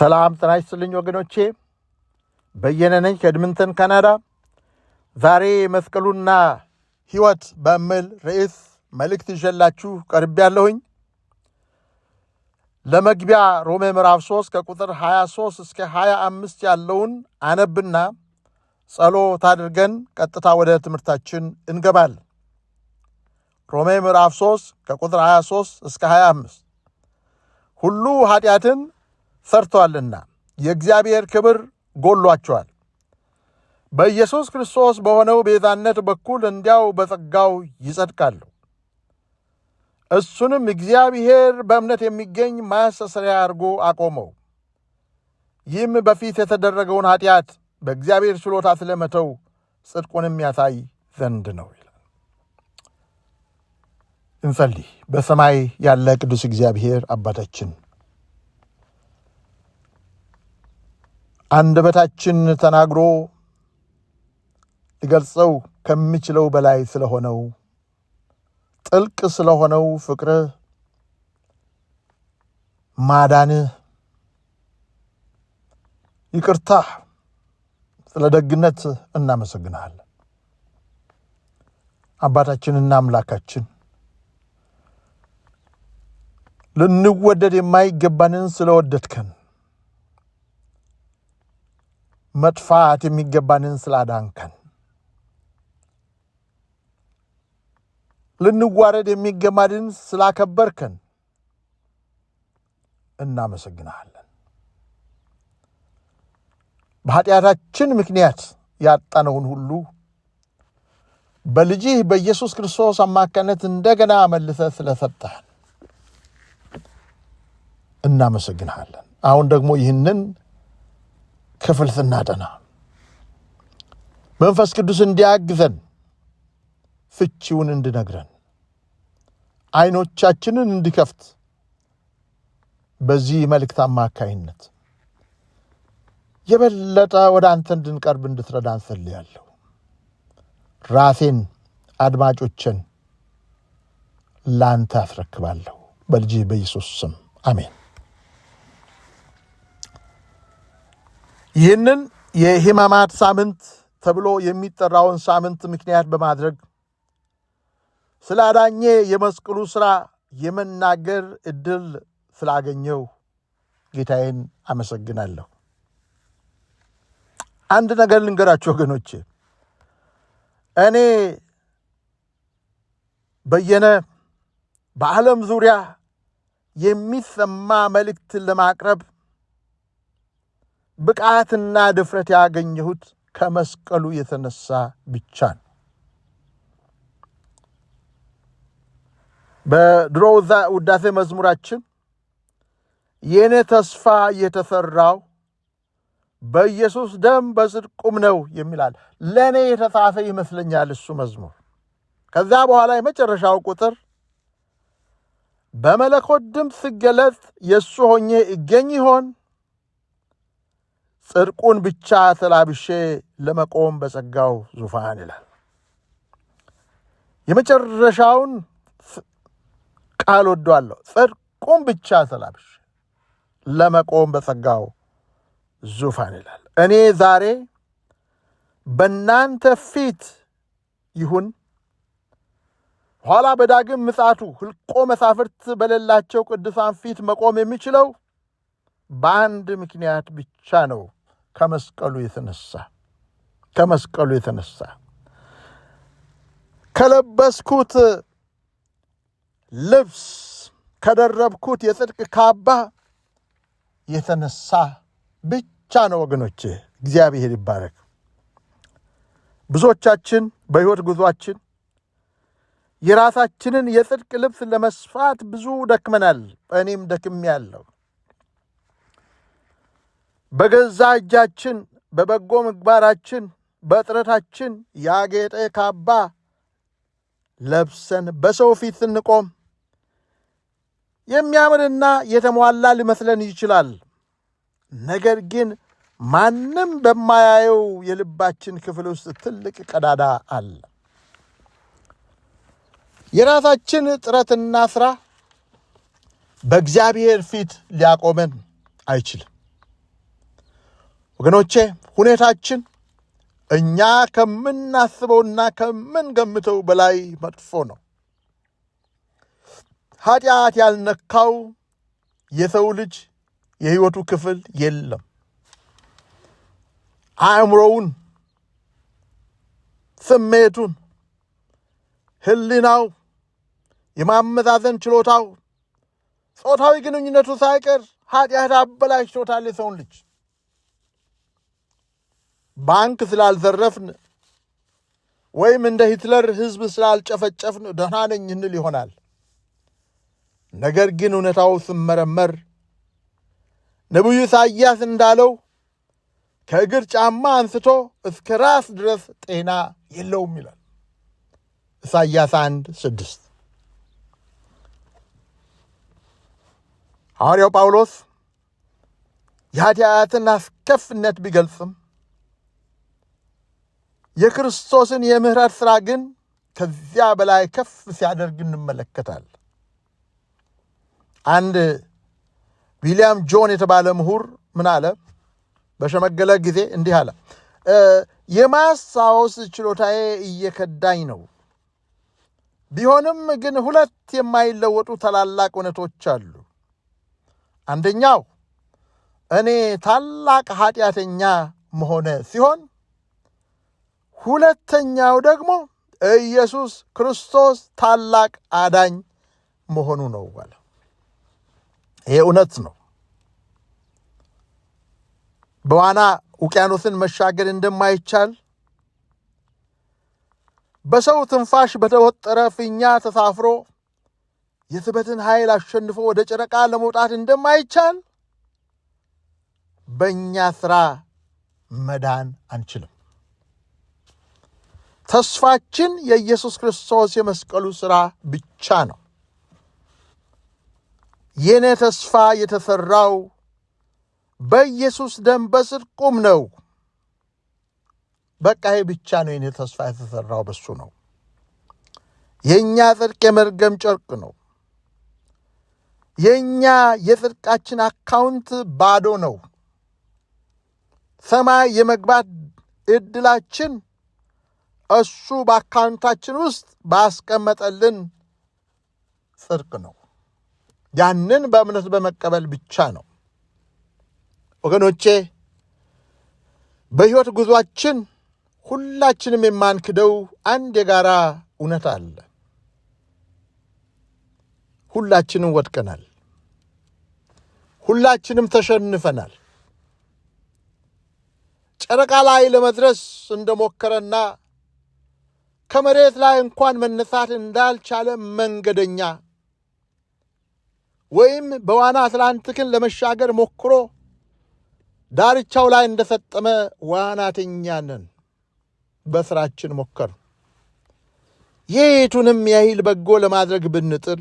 ሰላም ጤና ይስጥልኝ ወገኖቼ፣ በየነ ነኝ ከኤድመንተን ካናዳ። ዛሬ መስቀሉና ሕይወት በሚል ርዕስ መልእክት ይዤላችሁ ቀርቤያለሁኝ። ለመግቢያ ሮሜ ምዕራፍ 3 ከቁጥር 23 እስከ 25 ያለውን አነብና ጸሎት አድርገን ቀጥታ ወደ ትምህርታችን እንገባለን። ሮሜ ምዕራፍ 3 ከቁጥር 23 እስከ 25 ሁሉ ኃጢአትን ሰርተዋልና የእግዚአብሔር ክብር ጎሏቸዋል፣ በኢየሱስ ክርስቶስ በሆነው ቤዛነት በኩል እንዲያው በጸጋው ይጸድቃሉ። እሱንም እግዚአብሔር በእምነት የሚገኝ ማስተስረያ አድርጎ አቆመው። ይህም በፊት የተደረገውን ኃጢአት በእግዚአብሔር ችሎታ ስለመተው ጽድቁንም ያሳይ ዘንድ ነው ይላል። እንጸልይ። በሰማይ ያለ ቅዱስ እግዚአብሔር አባታችን፣ አንደበታችን ተናግሮ ሊገልጸው ከሚችለው በላይ ስለሆነው ጥልቅ ስለሆነው ፍቅርህ፣ ማዳንህ፣ ይቅርታህ፣ ስለ ደግነት እናመሰግንሃለን። አባታችንና አምላካችን፣ ልንወደድ የማይገባንን ስለወደድከን፣ መጥፋት የሚገባንን ስላዳንከን፣ ልንዋረድ የሚገባንን ስላከበርከን እናመሰግንሃለን። በኃጢአታችን ምክንያት ያጣነውን ሁሉ በልጅህ በኢየሱስ ክርስቶስ አማካኝነት እንደገና መልሰህ ስለሰጠህን እናመሰግንሃለን። አሁን ደግሞ ይህንን ክፍል ስናጠና መንፈስ ቅዱስ እንዲያግዘን፣ ፍቺውን እንድነግረን፣ ዓይኖቻችንን እንዲከፍት በዚህ መልእክት አማካይነት የበለጠ ወደ አንተ እንድንቀርብ እንድትረዳን ጸልያለሁ። ራሴን፣ አድማጮችን ላንተ አስረክባለሁ በልጅህ በኢየሱስ ስም አሜን። ይህንን የሕማማት ሳምንት ተብሎ የሚጠራውን ሳምንት ምክንያት በማድረግ ስለ አዳኜ የመስቀሉ ሥራ የመናገር ዕድል ስላገኘው ጌታዬን አመሰግናለሁ። አንድ ነገር ልንገራችሁ ወገኖቼ፣ እኔ በየነ በዓለም ዙሪያ የሚሰማ መልእክት ለማቅረብ ብቃትና ድፍረት ያገኘሁት ከመስቀሉ የተነሳ ብቻ ነው። በድሮ ውዳሴ መዝሙራችን የእኔ ተስፋ የተሰራው በኢየሱስ ደም በጽድቁም ነው የሚላል። ለእኔ የተጻፈ ይመስለኛል እሱ መዝሙር። ከዛ በኋላ የመጨረሻው ቁጥር በመለኮት ድምፅ ሲገለጽ የእሱ ሆኜ እገኝ ይሆን፣ ጽድቁን ብቻ ተላብሼ ለመቆም በጸጋው ዙፋን ይላል። የመጨረሻውን ቃል ወደዋለሁ። ጽድቁን ብቻ ተላብሼ ለመቆም በጸጋው ዙፋን ይላል። እኔ ዛሬ በእናንተ ፊት ይሁን ኋላ በዳግም ምጽአቱ ሕልቆ መሳፍርት በሌላቸው ቅዱሳን ፊት መቆም የሚችለው በአንድ ምክንያት ብቻ ነው። ከመስቀሉ የተነሳ ከለበስኩት ልብስ ከደረብኩት የጽድቅ ካባ የተነሳ ብቻ ነው ወገኖቼ። እግዚአብሔር ይባረክ። ብዙዎቻችን በሕይወት ጉዟችን የራሳችንን የጽድቅ ልብስ ለመስፋት ብዙ ደክመናል። እኔም ደክሜያለሁ። በገዛ እጃችን በበጎ ምግባራችን በጥረታችን ያጌጠ ካባ ለብሰን በሰው ፊት ስንቆም የሚያምርና የተሟላ ሊመስለን ይችላል። ነገር ግን ማንም በማያየው የልባችን ክፍል ውስጥ ትልቅ ቀዳዳ አለ። የራሳችን ጥረትና ሥራ በእግዚአብሔር ፊት ሊያቆመን አይችልም። ወገኖቼ ሁኔታችን እኛ ከምናስበውና ከምንገምተው በላይ መጥፎ ነው። ኃጢአት ያልነካው የሰው ልጅ የሕይወቱ ክፍል የለም። አእምሮውን፣ ስሜቱን፣ ሕሊናው፣ የማመዛዘን ችሎታው፣ ጾታዊ ግንኙነቱ ሳይቀር ኃጢአት አበላሽቶታል የሰውን ልጅ። ባንክ ስላልዘረፍን ወይም እንደ ሂትለር ሕዝብ ስላልጨፈጨፍን ደህና ነኝ እንል ይሆናል። ነገር ግን እውነታው ስመረመር ነቢዩ ኢሳይያስ እንዳለው ከእግር ጫማ አንስቶ እስከ ራስ ድረስ ጤና የለውም ይላል ኢሳይያስ 1:6። ሐዋርያው ጳውሎስ የኃጢአትን አስከፊነት ቢገልጽም የክርስቶስን የምህረት ሥራ ግን ከዚያ በላይ ከፍ ሲያደርግ እንመለከታል። አንድ ዊሊያም ጆን የተባለ ምሁር ምን አለ? በሸመገለ ጊዜ እንዲህ አለ፣ የማስታወስ ችሎታዬ እየከዳኝ ነው። ቢሆንም ግን ሁለት የማይለወጡ ታላላቅ እውነቶች አሉ። አንደኛው እኔ ታላቅ ኃጢአተኛ መሆነ ሲሆን፣ ሁለተኛው ደግሞ ኢየሱስ ክርስቶስ ታላቅ አዳኝ መሆኑ ነው አለ። ይሄ እውነት ነው። በዋና ውቅያኖስን መሻገር እንደማይቻል፣ በሰው ትንፋሽ በተወጠረ ፊኛ ተሳፍሮ የስበትን ኃይል አሸንፎ ወደ ጨረቃ ለመውጣት እንደማይቻል በእኛ ሥራ መዳን አንችልም። ተስፋችን የኢየሱስ ክርስቶስ የመስቀሉ ሥራ ብቻ ነው። የኔ ተስፋ የተሠራው በኢየሱስ ደም በጽድቁም ነው። በቃ ይህ ብቻ ነው። የኔ ተስፋ የተሠራው በሱ ነው። የእኛ ጽድቅ የመርገም ጨርቅ ነው። የእኛ የጽድቃችን አካውንት ባዶ ነው። ሰማይ የመግባት ዕድላችን እሱ በአካውንታችን ውስጥ ባስቀመጠልን ጽድቅ ነው። ያንን በእምነት በመቀበል ብቻ ነው። ወገኖቼ በሕይወት ጉዟችን ሁላችንም የማንክደው አንድ የጋራ እውነት አለ። ሁላችንም ወድቀናል። ሁላችንም ተሸንፈናል። ጨረቃ ላይ ለመድረስ እንደሞከረና ከመሬት ላይ እንኳን መነሳት እንዳልቻለ መንገደኛ ወይም በዋና አትላንቲክን ለመሻገር ሞክሮ ዳርቻው ላይ እንደሰጠመ ዋናተኛ ነን። በስራችን ሞከር የቱንም ያህል በጎ ለማድረግ ብንጥር፣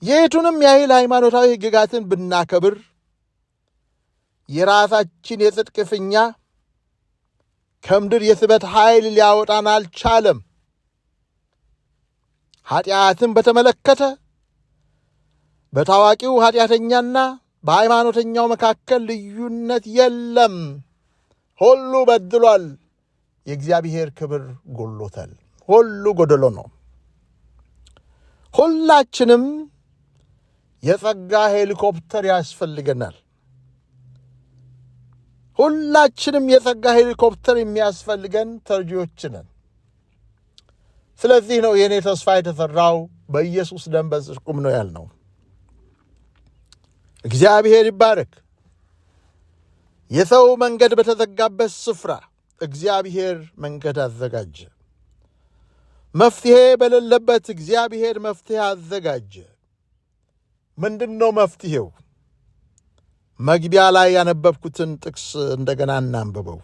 የቱንም ያህል ሃይማኖታዊ ሕግጋትን ብናከብር፣ የራሳችን የጽድቅ ፊኛ ከምድር የስበት ኃይል ሊያወጣን አልቻለም። ኃጢአትን በተመለከተ በታዋቂው ኃጢአተኛና በሃይማኖተኛው መካከል ልዩነት የለም። ሁሉ በድሏል፣ የእግዚአብሔር ክብር ጎሎታል። ሁሉ ጎደሎ ነው። ሁላችንም የጸጋ ሄሊኮፕተር ያስፈልገናል። ሁላችንም የጸጋ ሄሊኮፕተር የሚያስፈልገን ተርጂዎች ነን። ስለዚህ ነው የኔ ተስፋ የተሠራው በኢየሱስ ደም በጽድቁም ነው ያልነው። እግዚአብሔር ይባረክ። የሰው መንገድ በተዘጋበት ስፍራ እግዚአብሔር መንገድ አዘጋጀ። መፍትሄ በሌለበት እግዚአብሔር መፍትሄ አዘጋጀ። ምንድን ነው መፍትሄው? መግቢያ ላይ ያነበብኩትን ጥቅስ እንደገና እናንብበው።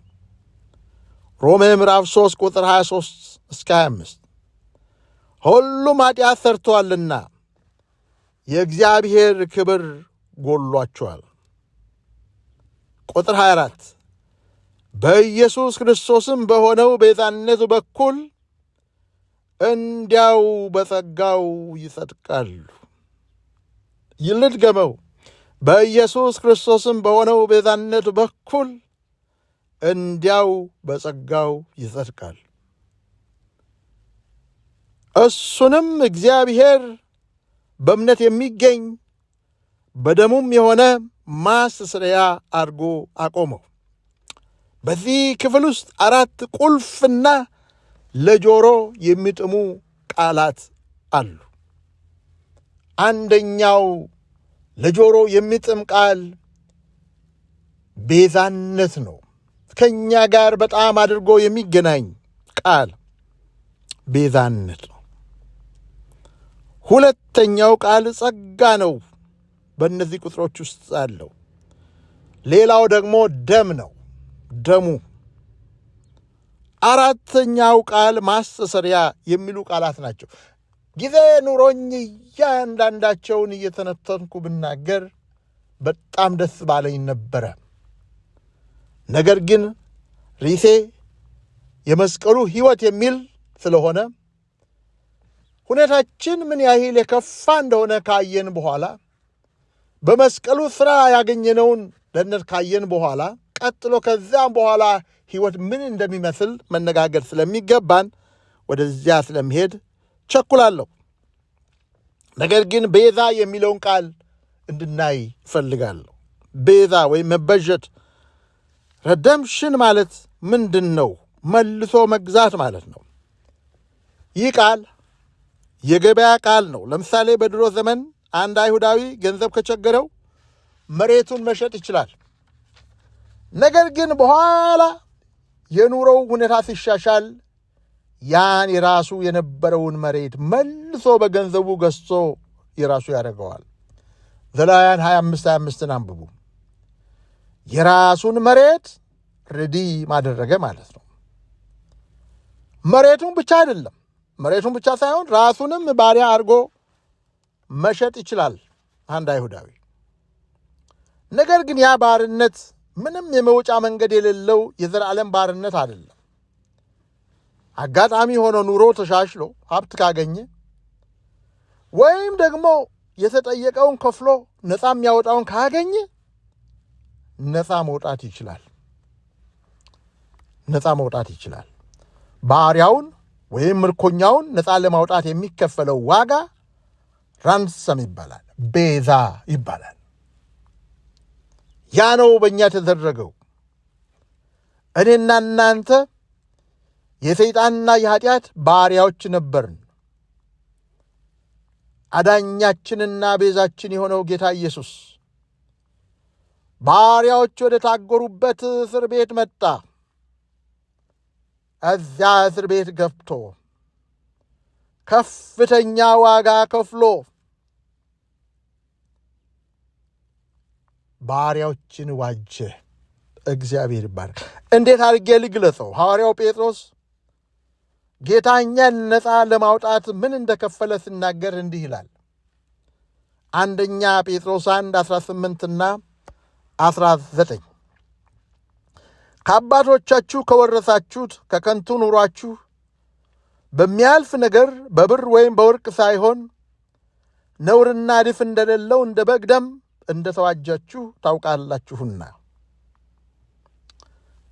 ሮሜ ምዕራፍ 3 ቁጥር 23 እስከ 25 ሁሉም ኃጢአት ሠርተዋልና የእግዚአብሔር ክብር ጎሏቸዋል። ቁጥር 24 በኢየሱስ ክርስቶስም በሆነው ቤዛነት በኩል እንዲያው በጸጋው ይጸድቃሉ። ይልድገመው፣ በኢየሱስ ክርስቶስም በሆነው ቤዛነት በኩል እንዲያው በጸጋው ይጸድቃል። እሱንም እግዚአብሔር በእምነት የሚገኝ በደሙም የሆነ ማስተስረያ አድርጎ አቆመው። በዚህ ክፍል ውስጥ 4 ቁልፍና ለጆሮ የሚጥሙ ቃላት አሉ። አንደኛው ለጆሮ የሚጥም ቃል ቤዛነት ነው። ከኛ ጋር በጣም አድርጎ የሚገናኝ ቃል ቤዛነት ነው። ሁለተኛው ቃል ጸጋ ነው። በእነዚህ ቁጥሮች ውስጥ አለው። ሌላው ደግሞ ደም ነው፣ ደሙ። አራተኛው ቃል ማስተሰሪያ የሚሉ ቃላት ናቸው። ጊዜ ኑሮኝ እያንዳንዳቸውን እየተነተንኩ ብናገር በጣም ደስ ባለኝ ነበረ። ነገር ግን ርዕሴ የመስቀሉ ሕይወት የሚል ስለሆነ ሁኔታችን ምን ያህል የከፋ እንደሆነ ካየን በኋላ በመስቀሉ ሥራ ያገኘነውን ደህንነት ካየን በኋላ ቀጥሎ ከዚያም በኋላ ሕይወት ምን እንደሚመስል መነጋገር ስለሚገባን ወደዚያ ስለሚሄድ ቸኩላለሁ። ነገር ግን ቤዛ የሚለውን ቃል እንድናይ እፈልጋለሁ። ቤዛ ወይም መበጀት፣ ረደምሽን ማለት ምንድን ነው? መልሶ መግዛት ማለት ነው። ይህ ቃል የገበያ ቃል ነው። ለምሳሌ በድሮ ዘመን አንድ አይሁዳዊ ገንዘብ ከቸገረው መሬቱን መሸጥ ይችላል። ነገር ግን በኋላ የኑሮው ሁኔታ ሲሻሻል ያን የራሱ የነበረውን መሬት መልሶ በገንዘቡ ገዝቶ የራሱ ያደርገዋል። ዘሌዋውያን 25:25 አንብቡ። የራሱን መሬት ሪዲም አደረገ ማለት ነው። መሬቱን ብቻ አይደለም፣ መሬቱን ብቻ ሳይሆን ራሱንም ባሪያ አድርጎ መሸጥ ይችላል አንድ አይሁዳዊ። ነገር ግን ያ ባርነት ምንም የመውጫ መንገድ የሌለው የዘላለም ባርነት አይደለም። አጋጣሚ ሆኖ ኑሮ ተሻሽሎ ሀብት ካገኘ ወይም ደግሞ የተጠየቀውን ከፍሎ ነፃ የሚያወጣውን ካገኘ ነፃ መውጣት ይችላል። ነፃ መውጣት ይችላል። ባሪያውን ወይም ምርኮኛውን ነፃ ለማውጣት የሚከፈለው ዋጋ ራንሰም ይባላል፣ ቤዛ ይባላል። ያ ነው በእኛ የተደረገው። እኔና እናንተ የሰይጣንና የኃጢአት ባሪያዎች ነበርን። አዳኛችንና ቤዛችን የሆነው ጌታ ኢየሱስ ባሪያዎች ወደ ታጎሩበት እስር ቤት መጣ። እዚያ እስር ቤት ገብቶ ከፍተኛ ዋጋ ከፍሎ ባሪያዎችን ዋጀ። እግዚአብሔር ይባረክ። እንዴት አድርጌ ልግለጸው? ሐዋርያው ጴጥሮስ ጌታ እኛን ነፃ ለማውጣት ምን እንደከፈለ ሲናገር እንዲህ ይላል። አንደኛ ጴጥሮስ 1:18 19 ከአባቶቻችሁ ከወረሳችሁት ከከንቱ ኑሯችሁ በሚያልፍ ነገር በብር ወይም በወርቅ ሳይሆን ነውርና እድፍ እንደሌለው እንደ በግ ደም እንደተዋጃችሁ ታውቃላችሁና።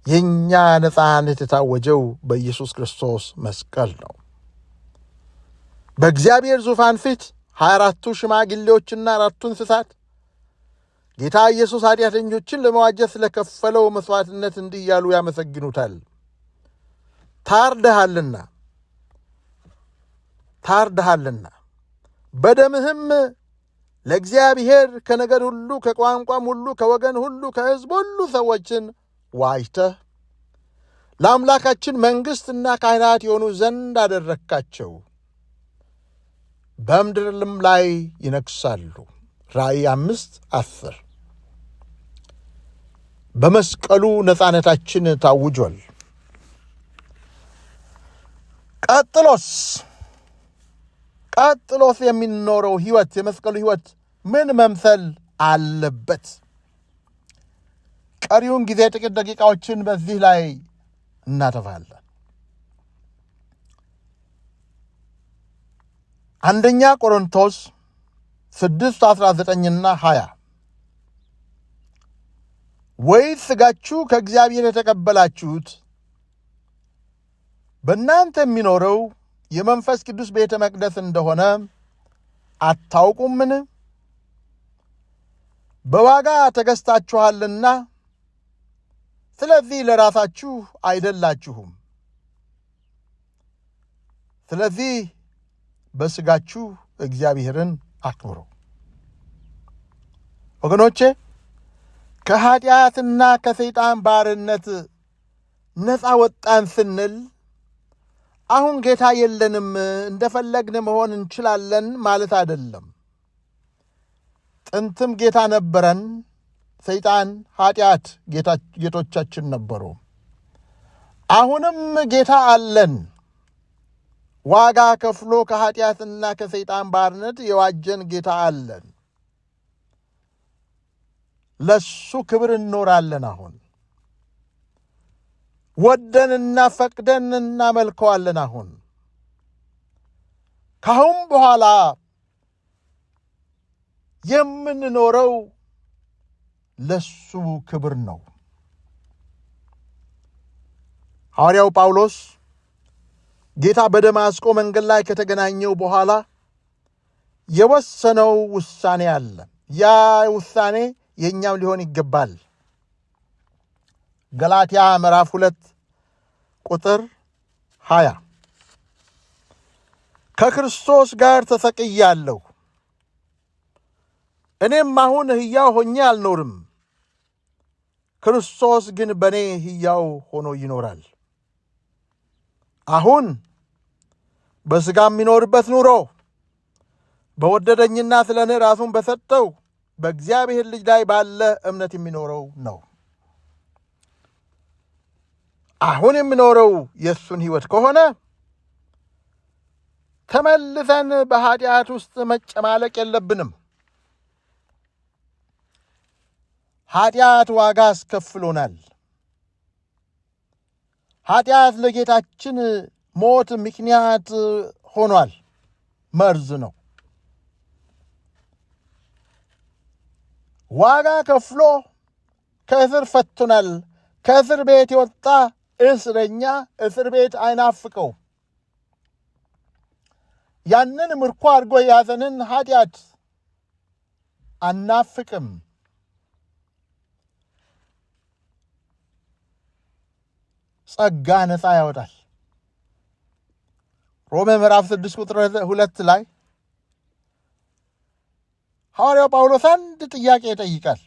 የእኛ ነፃነት የታወጀው በኢየሱስ ክርስቶስ መስቀል ነው። በእግዚአብሔር ዙፋን ፊት 24ቱ ሽማግሌዎችና 4ቱ እንስሳት ጌታ ኢየሱስ ኃጢአተኞችን ለመዋጀት ስለከፈለው መሥዋዕትነት እንዲህ እያሉ ያመሰግኑታል። ታርደሃልና በደምህም ለእግዚአብሔር ከነገድ ሁሉ ከቋንቋም ሁሉ ከወገን ሁሉ ከሕዝብ ሁሉ ሰዎችን ዋጅተህ ለአምላካችን መንግሥትና ካህናት የሆኑ ዘንድ አደረግካቸው፣ በምድርም ላይ ይነግሣሉ። ራእይ 5:10 በመስቀሉ ነፃነታችን ታውጇል። ቀጥሎስ የሚኖረው ሕይወት የመስቀሉ ሕይወት ምን መምሰል አለበት? ቀሪውን ጊዜ ጥቂት ደቂቃዎችን በዚህ ላይ እናተፋለን። አንደኛ ቆሮንቶስ 6:19 20 ወይስ ሥጋችሁ ከእግዚአብሔር የተቀበላችሁት በእናንተ የሚኖረው የመንፈስ ቅዱስ ቤተ መቅደስ እንደሆነ አታውቁምን? በዋጋ ተገዝታችኋልና፣ ስለዚህ ለራሳችሁ አይደላችሁም። ስለዚህ በሥጋችሁ እግዚአብሔርን አክብሩ። ወገኖቼ ከኃጢአትና ከሰይጣን ባርነት ነፃ ወጣን ስንል አሁን ጌታ የለንም እንደፈለግን መሆን እንችላለን ማለት አይደለም። ጥንትም ጌታ ነበረን። ሰይጣን፣ ኃጢአት ጌቶቻችን ነበሩ። አሁንም ጌታ አለን። ዋጋ ከፍሎ ከኃጢአትና ከሰይጣን ባርነት የዋጀን ጌታ አለን። ለሱ ክብር እንኖራለን። አሁን ወደንና ፈቅደን እናመልከዋለን። አሁን ካሁን በኋላ የምንኖረው ለሱ ክብር ነው። ሐዋርያው ጳውሎስ ጌታ በደማስቆ መንገድ ላይ ከተገናኘው በኋላ የወሰነው ውሳኔ አለ። ያ ውሳኔ የኛም ሊሆን ይገባል። ገላትያ ምዕራፍ 2 ቁጥር 20 ከክርስቶስ ጋር ተሰቅያለሁ፣ እኔም አሁን ሕያው ሆኜ አልኖርም፣ ክርስቶስ ግን በእኔ ሕያው ሆኖ ይኖራል። አሁን በሥጋ የሚኖርበት ኑሮ በወደደኝና ስለ እኔ ራሱን በሰጠው በእግዚአብሔር ልጅ ላይ ባለ እምነት የሚኖረው ነው። አሁን የሚኖረው የእሱን ሕይወት ከሆነ ተመልሰን በኃጢአት ውስጥ መጨማለቅ የለብንም። ኃጢአት ዋጋ አስከፍሎናል። ኃጢአት ለጌታችን ሞት ምክንያት ሆኗል። መርዝ ነው። ዋጋ ከፍሎ ከእስር ፈቶናል። ከእስር ቤት የወጣ እስረኛ እስር ቤት አይናፍቀው። ያንን ምርኮ አድርጎ የያዘንን ኃጢአት አናፍቅም። ጸጋ ነፃ ያወጣል። ሮሜ ምዕራፍ 6 ቁጥር 2 ላይ ሐዋርያው ጳውሎስ አንድ ጥያቄ ይጠይቃል።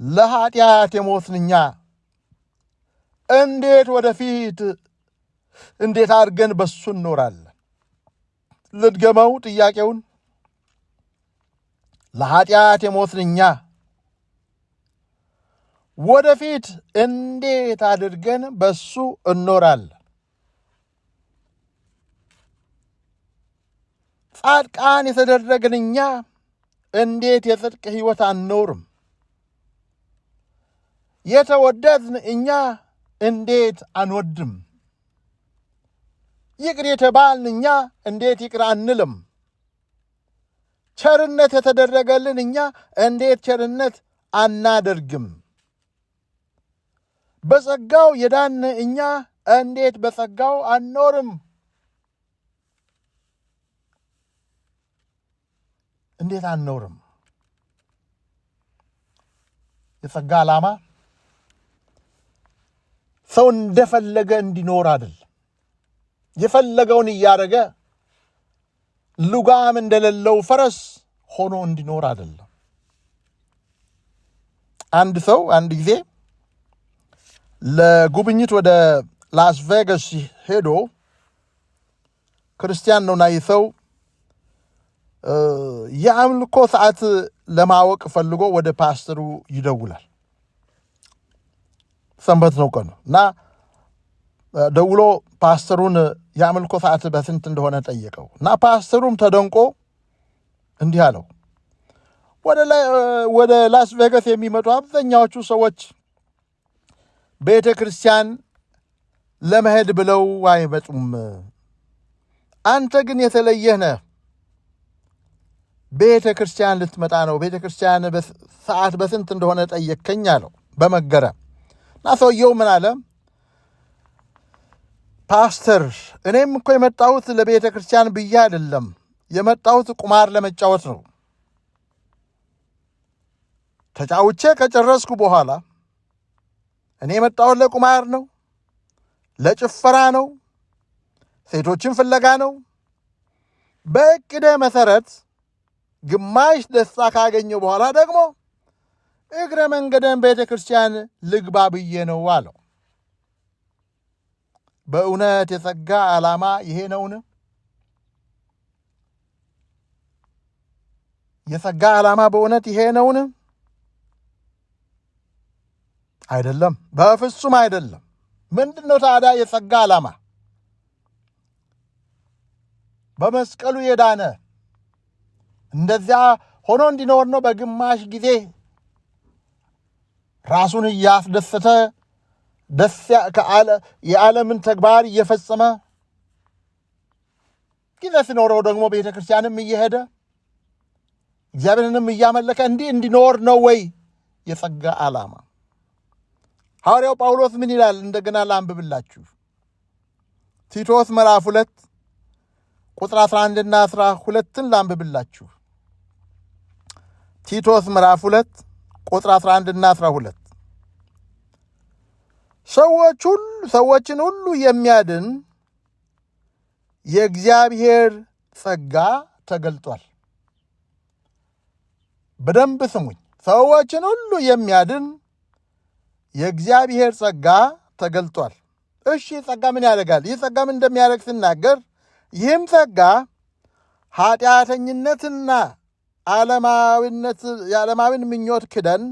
ለኃጢአት የሞትን እኛ እንዴት አድርገን በሱ እንኖራለን? ልድገመው ጥያቄውን። ለኃጢአት የሞትን እኛ ወደፊት እንዴት አድርገን በሱ እንኖራለን? ጻድቃን የተደረግን እኛ እንዴት የጽድቅ ሕይወት አንኖርም? የተወደድን እኛ እንዴት አንወድም? ይቅር የተባልን እኛ እንዴት ይቅር አንልም? ቸርነት የተደረገልን እኛ እንዴት ቸርነት አናደርግም? በጸጋው የዳን እኛ እንዴት በጸጋው አንኖርም? እንዴት አንኖርም? የጸጋ ዓላማ ሰው እንደፈለገ እንዲኖር አይደል። የፈለገውን እያደረገ ልጓም እንደሌለው ፈረስ ሆኖ እንዲኖር አይደለም። አንድ ሰው አንድ ጊዜ ለጉብኝት ወደ ላስ ቬጋስ ሄዶ ክርስቲያን ነውና ይሰው የአምልኮ ሰዓት ለማወቅ ፈልጎ ወደ ፓስተሩ ይደውላል። ሰንበት ነው ቀኑ እና ደውሎ ፓስተሩን የአምልኮ ሰዓት በስንት እንደሆነ ጠየቀው እና ፓስተሩም ተደንቆ እንዲህ አለው፣ ወደ ላስ ቬጋስ የሚመጡ አብዛኛዎቹ ሰዎች ቤተ ክርስቲያን ለመሄድ ብለው አይመጡም። አንተ ግን የተለየህ ነህ። ቤተ ክርስቲያን ልትመጣ ነው። ቤተ ክርስቲያን ሰዓት በስንት እንደሆነ ጠየከኝ አለው በመገረም። እና ሰውየው ምን አለ? ፓስተር፣ እኔም እኮ የመጣሁት ለቤተ ክርስቲያን ብዬ አይደለም፣ የመጣሁት ቁማር ለመጫወት ነው። ተጫውቼ ከጨረስኩ በኋላ እኔ የመጣሁት ለቁማር ነው፣ ለጭፈራ ነው፣ ሴቶችን ፍለጋ ነው። በእቅደ መሰረት ግማሽ ደስታ ካገኘው በኋላ ደግሞ እግረ መንገደን ቤተ ክርስቲያን ልግባ ብዬ ነው አለው። በእውነት የጸጋ ዓላማ ይሄ ነውን? የጸጋ ዓላማ በእውነት ይሄ ነውን? አይደለም፣ በፍጹም አይደለም። ምንድን ነው ታዲያ የጸጋ ዓላማ? በመስቀሉ የዳነ እንደዚያ ሆኖ እንዲኖር ነው። በግማሽ ጊዜ ራሱን እያስደሰተ የዓለምን ተግባር እየፈጸመ ጊዜ ሲኖረው ደግሞ ቤተ ክርስቲያንም እየሄደ እግዚአብሔርንም እያመለከ እንዲኖር ነው ወይ የጸጋ ዓላማ? ሐዋርያው ጳውሎስ ምን ይላል? እንደገና ላንብብላችሁ። ቲቶስ ምዕራፍ 2 ቁጥር 11ና 12ን ላንብብላችሁ። ቲቶስ ምዕራፍ 2 ቁጥር 11ና 12 ሰዎችን ሁሉ የሚያድን የእግዚአብሔር ጸጋ ተገልጧል። በደንብ ስሙኝ። ሰዎችን ሁሉ የሚያድን የእግዚአብሔር ጸጋ ተገልጧል። እሺ፣ ጸጋ ምን ያደርጋል? ይህ ጸጋ ምን እንደሚያደርግ ሲናገር፣ ይህም ጸጋ ኃጢአተኝነትና የዓለማዊን ምኞት ክደን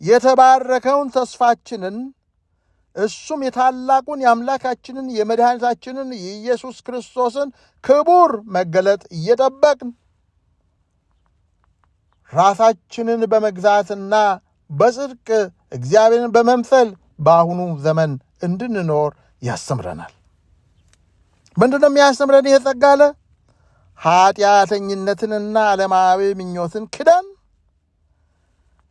የተባረከውን ተስፋችንን እሱም የታላቁን የአምላካችንን የመድኃኒታችንን የኢየሱስ ክርስቶስን ክቡር መገለጥ እየጠበቅን ራሳችንን በመግዛትና በጽድቅ እግዚአብሔርን በመምሰል በአሁኑ ዘመን እንድንኖር ያስተምረናል። ምንድን ነው የሚያስተምረን? ይሄ ጸጋ አለ ኃጢአተኝነትንና ዓለማዊ ምኞትን ክደን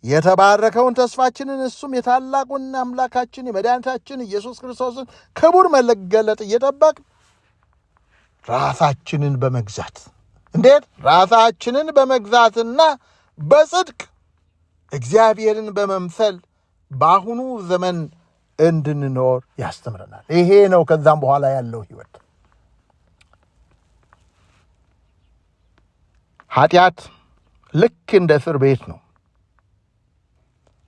የተባረከውን ተስፋችንን እሱም የታላቁን አምላካችን የመድኃኒታችን ኢየሱስ ክርስቶስን ክቡር መገለጥ እየጠበቅን ራሳችንን በመግዛት እንዴት? ራሳችንን በመግዛትና በጽድቅ እግዚአብሔርን በመምሰል በአሁኑ ዘመን እንድንኖር ያስተምረናል። ይሄ ነው ከዛም በኋላ ያለው ሕይወት። ኃጢአት ልክ እንደ እስር ቤት ነው።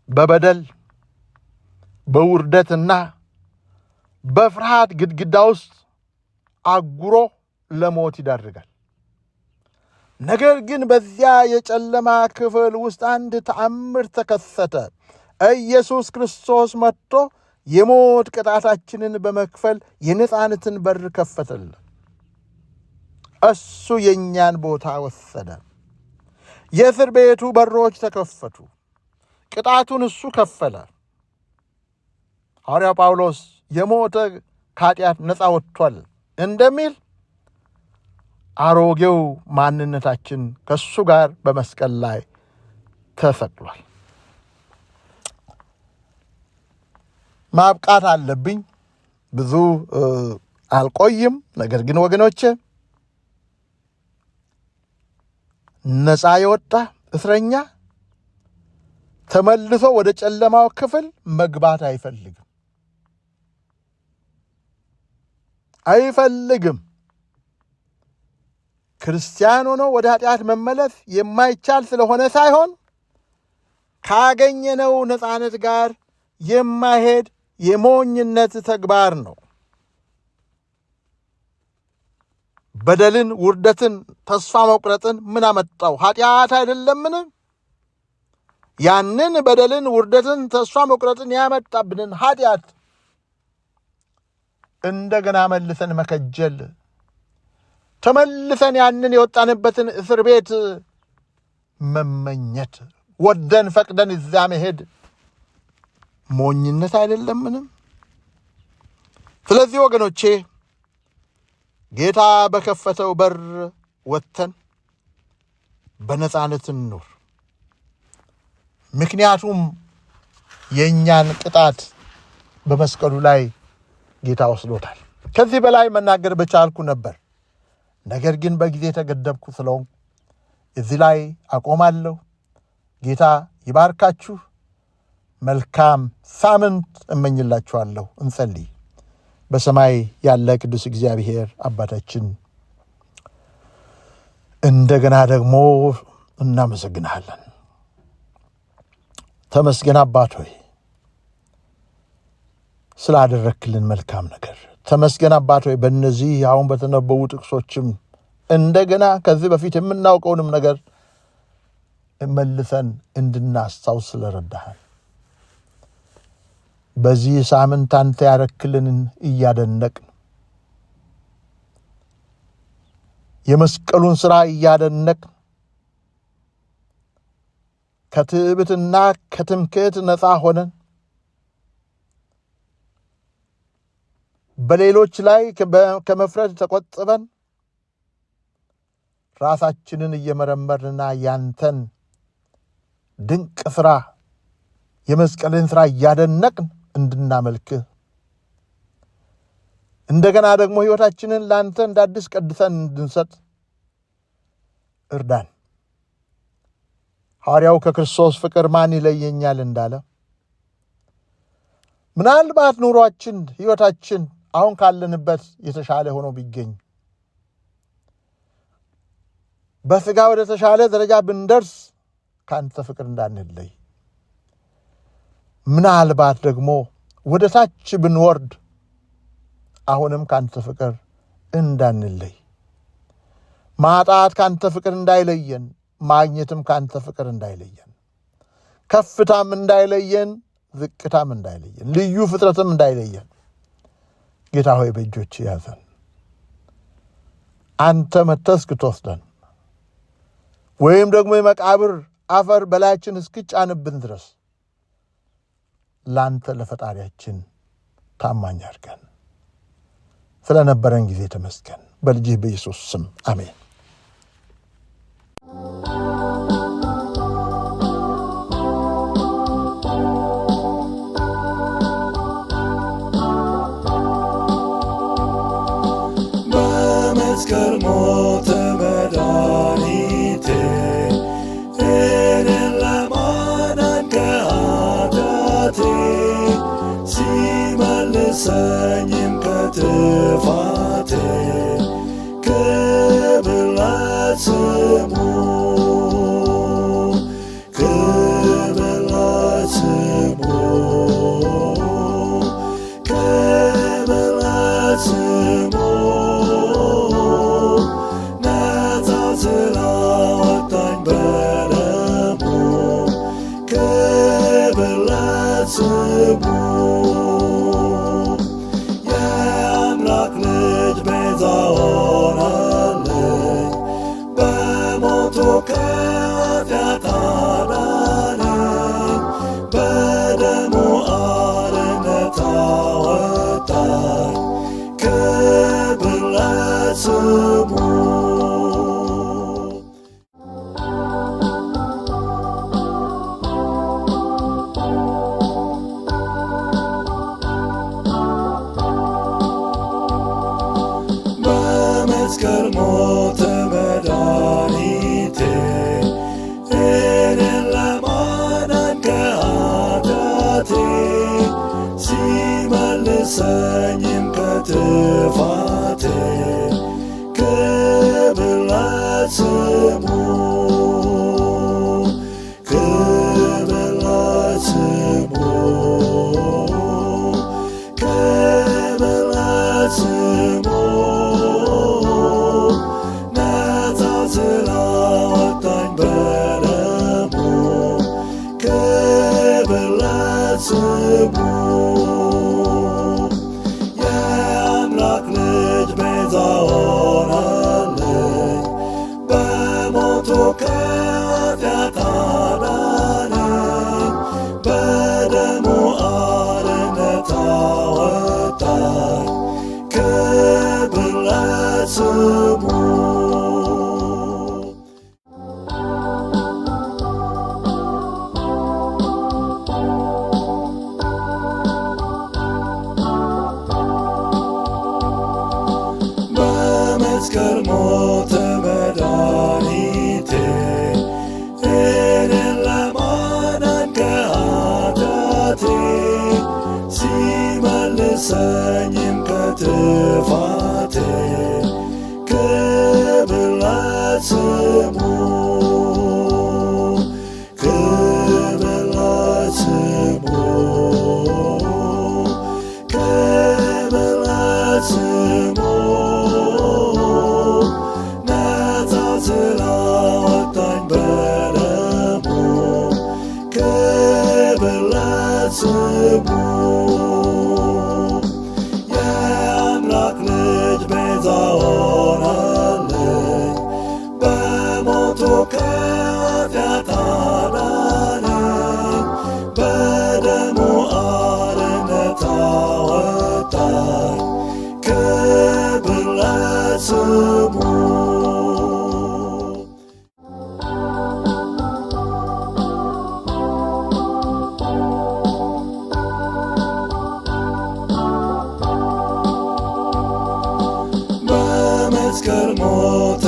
በበደል በውርደትና በፍርሃት ግድግዳ ውስጥ አጉሮ ለሞት ይዳርጋል። ነገር ግን በዚያ የጨለማ ክፍል ውስጥ አንድ ተአምር ተከሰተ። ኢየሱስ ክርስቶስ መጥቶ የሞት ቅጣታችንን በመክፈል የነጻነትን በር ከፈተልን። እሱ የእኛን ቦታ ወሰደ። የእስር ቤቱ በሮች ተከፈቱ። ቅጣቱን እሱ ከፈለ። ሐዋርያው ጳውሎስ የሞተ ከኃጢአት ነፃ ወጥቷል እንደሚል አሮጌው ማንነታችን ከእሱ ጋር በመስቀል ላይ ተሰቅሏል። ማብቃት አለብኝ፣ ብዙ አልቆይም። ነገር ግን ወገኖቼ ነፃ የወጣ እስረኛ ተመልሶ ወደ ጨለማው ክፍል መግባት አይፈልግም። ክርስቲያን ሆኖ ወደ ኃጢአት መመለስ የማይቻል ስለሆነ ሳይሆን ካገኘነው ነፃነት ጋር የማይሄድ የሞኝነት ተግባር ነው። በደልን፣ ውርደትን፣ ተስፋ መቁረጥን ምን አመጣው? ኃጢአት አይደለምን? ያንን በደልን፣ ውርደትን፣ ተስፋ መቁረጥን ያመጣብንን ኃጢአት እንደገና መልሰን መከጀል፣ ተመልሰን ያንን የወጣንበትን እስር ቤት መመኘት፣ ወደን ፈቅደን እዛ መሄድ ሞኝነት አይደለምንም? ስለዚህ ወገኖቼ ጌታ በከፈተው በር ወጥተን በነጻነት እንኑር። ምክንያቱም የእኛን ቅጣት በመስቀሉ ላይ ጌታ ወስዶታል። ከዚህ በላይ መናገር በቻልኩ ነበር። ነገር ግን በጊዜ ተገደብኩ ስለሆንኩ እዚህ ላይ አቆማለሁ። ጌታ ይባርካችሁ። መልካም ሳምንት እመኝላችኋለሁ። እንጸልይ። በሰማይ ያለ ቅዱስ እግዚአብሔር አባታችን እንደገና ደግሞ እናመሰግንሃለን። ተመስገን አባት ሆይ ስላደረክልን መልካም ነገር ተመስገን አባት ሆይ። በእነዚህ አሁን በተነበቡ ጥቅሶችም እንደገና ከዚህ በፊት የምናውቀውንም ነገር መልሰን እንድናስታውስ ስለረዳሃል። በዚህ ሳምንት አንተ ያረክልንን እያደነቅን የመስቀሉን ሥራ እያደነቅን ከትዕቢትና ከትምክህት ነፃ ሆነን በሌሎች ላይ ከመፍረድ ተቆጥበን ራሳችንን እየመረመርንና ያንተን ድንቅ ሥራ የመስቀልን ሥራ እያደነቅን እንድናመልክህ እንደገና ደግሞ ሕይወታችንን ለአንተ እንዳዲስ ቀድሰን እንድንሰጥ እርዳን። ሐዋርያው ከክርስቶስ ፍቅር ማን ይለየኛል እንዳለ ምናልባት ኑሯችን ሕይወታችን አሁን ካለንበት የተሻለ ሆኖ ቢገኝ በሥጋ ወደ ተሻለ ደረጃ ብንደርስ ከአንተ ፍቅር እንዳንለይ፣ ምናልባት ደግሞ ወደ ታች ብንወርድ አሁንም ከአንተ ፍቅር እንዳንለይ፣ ማጣት ከአንተ ፍቅር እንዳይለየን፣ ማግኘትም ከአንተ ፍቅር እንዳይለየን፣ ከፍታም እንዳይለየን፣ ዝቅታም እንዳይለየን፣ ልዩ ፍጥረትም እንዳይለየን ጌታ ሆይ በእጆች ያዘን። አንተ መጥተህ እስክትወስደን ወይም ደግሞ የመቃብር አፈር በላያችን እስክጫንብን ድረስ ለአንተ ለፈጣሪያችን ታማኝ አድርገን። ስለነበረን ጊዜ ተመስገን። በልጅህ በኢየሱስ ስም አሜን። በመስቀል ሞተ መድኃኒቴ እኔን ለማዳን ከኃጢአቴ ሲመልሰኝም ከጥፋቴ ክብር ለስሙ ክብር ለስሙ ክብር ለስሙ ነፃ ስላወጣኝ በደሙ ክብር ለስሙ የአምላክ ልጅ ቤዛ ሆነልኝ በሞቱ ከኃጢአት አዳነኝ በደሙ አርነት አወጣኝ ክብር ለስሙ በመስቀል ሞተ መድኃኒቴ እኔን ለማዳን ከኃጢአቴ ሲመልሰኝም ከጥፋቴ ክብር ለስሙ ክብር ለስሙ ክብር ለስሙ ነፃ ስላወጣኝ በደሙ ክብር ለስሙ የአምላክ ልጅ ቤዛ ሆነልኝ በሞቱ ከኃጢአት አዳነኝ በደሙ አርነት አወጣኝ ክብር ለስሙ በመስቀል ሞተ መድኃኒቴ እኔን ለማዳን ከኃጢአቴ ሲመልሰኝም ከጥፋቴ ክብር ለስሙ ክብር ለስሙ ክብር ለስሙ ነፃ ስላወጣኝ በደሙ ክብር ለስሙ የአምላክ ልጅ ቤዛ ሆነልኝ በሞቱ ከኃጢአት አዳነኝ በደሙ አርነት አወጣኝ ክብር ለስሙ በመስቀል ሞተ